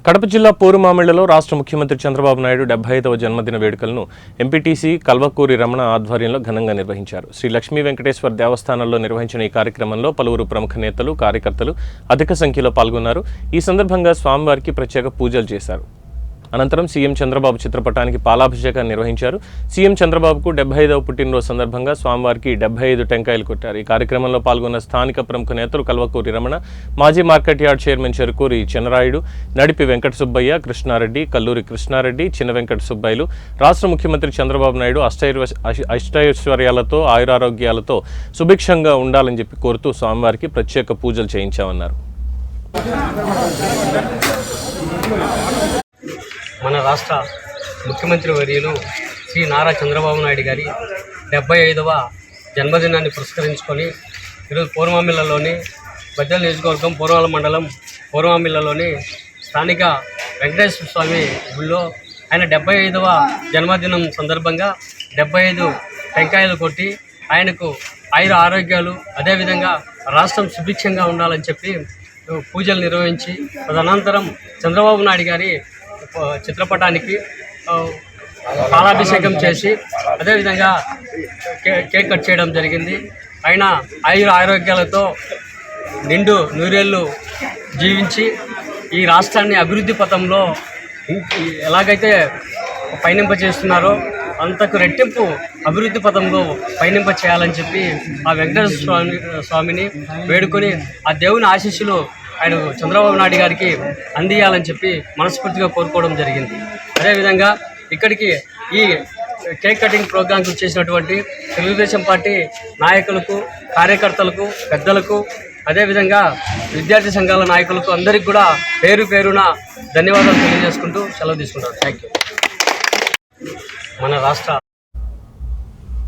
కడప జిల్లా పోరుమామిళ్లలో రాష్ట్ర ముఖ్యమంత్రి చంద్రబాబు నాయుడు 75వ జన్మదిన వేడుకలను ఎంపీటీసీ కల్వకూరి రమణ ఆధ్వర్యంలో ఘనంగా నిర్వహించారు. శ్రీ లక్ష్మీ వెంకటేశ్వర దేవస్థానంలో నిర్వహించిన ఈ కార్యక్రమంలో పలువురు ప్రముఖ నేతలు, కార్యకర్తలు అధిక సంఖ్యలో పాల్గొన్నారు. ఈ సందర్భంగా స్వామివారికి ప్రత్యేక పూజలు చేశారు. అనంతరం సీఎం చంద్రబాబు చిత్రపటానికి పాలాభిషేకాన్ని నిర్వహించారు. సీఎం చంద్రబాబుకు 75వ పుట్టినరోజు సందర్భంగా స్వామివారికి 75 టెంకాయలు కొట్టారు. ఈ కార్యక్రమంలో పాల్గొన్న స్థానిక ప్రముఖ నేతలు కల్వకూరి రమణ, మాజీ మార్కెట్ యార్డ్ చైర్మన్ చెరుకూరి చెన్నరాయుడు, నడిపి వెంకట సుబ్బయ్య, కృష్ణారెడ్డి, కల్లూరి కృష్ణారెడ్డి, చిన్న వెంకట సుబ్బయ్యలు రాష్ట్ర ముఖ్యమంత్రి చంద్రబాబు నాయుడు అష్టైశ్వర్యాలతో, ఆయురారోగ్యాలతో సుభిక్షంగా ఉండాలని చెప్పి కోరుతూ స్వామివారికి ప్రత్యేక పూజలు చేయించామన్నారు. మన రాష్ట్ర ముఖ్యమంత్రి వర్యులు శ్రీ నారా చంద్రబాబు నాయుడు గారి 75వ జన్మదినాన్ని పురస్కరించుకొని ఈరోజు పూర్వమిల్లలోని బద్దెల నియోజకవర్గం పూర్వాల మండలం పూర్వమిల్లలోని స్థానిక వెంకటేశ్వర స్వామి గుళ్ళో ఆయన 75వ జన్మదినం సందర్భంగా 75 టెంకాయలు కొట్టి ఆయనకు ఆరోగ్యాలు అదేవిధంగా రాష్ట్రం సుభిక్షంగా ఉండాలని చెప్పి పూజలు నిర్వహించి తదనంతరం చంద్రబాబు నాయుడు గారి చిత్రపటానికి పాలాభిషేకం చేసి అదేవిధంగా కేక్ కట్ చేయడం జరిగింది. ఆయన ఆరోగ్యాలతో నిండు నూరేళ్ళు జీవించి ఈ రాష్ట్రాన్ని అభివృద్ధి పథంలో ఎలాగైతే పయనింప చేస్తున్నారో అంతకు రెట్టింపు అభివృద్ధి పథంలో పయనింప చేయాలని చెప్పి ఆ వెంకటేశ్వర స్వామిని వేడుకొని ఆ దేవుని ఆశీస్సులు ఆయన చంద్రబాబు నాయుడు గారికి అందియాలని చెప్పి మనస్ఫూర్తిగా కోరుకోవడం జరిగింది. అదేవిధంగా ఇక్కడికి ఈ కేక్ కటింగ్ ప్రోగ్రాంకి చేసినటువంటి తెలుగుదేశం పార్టీ నాయకులకు, కార్యకర్తలకు, పెద్దలకు, అదేవిధంగా విద్యార్థి సంఘాల నాయకులకు అందరికీ కూడా పేరు పేరున ధన్యవాదాలు తెలియజేసుకుంటూ సెలవు తీసుకుంటాను. Thank you. మన రాష్ట్ర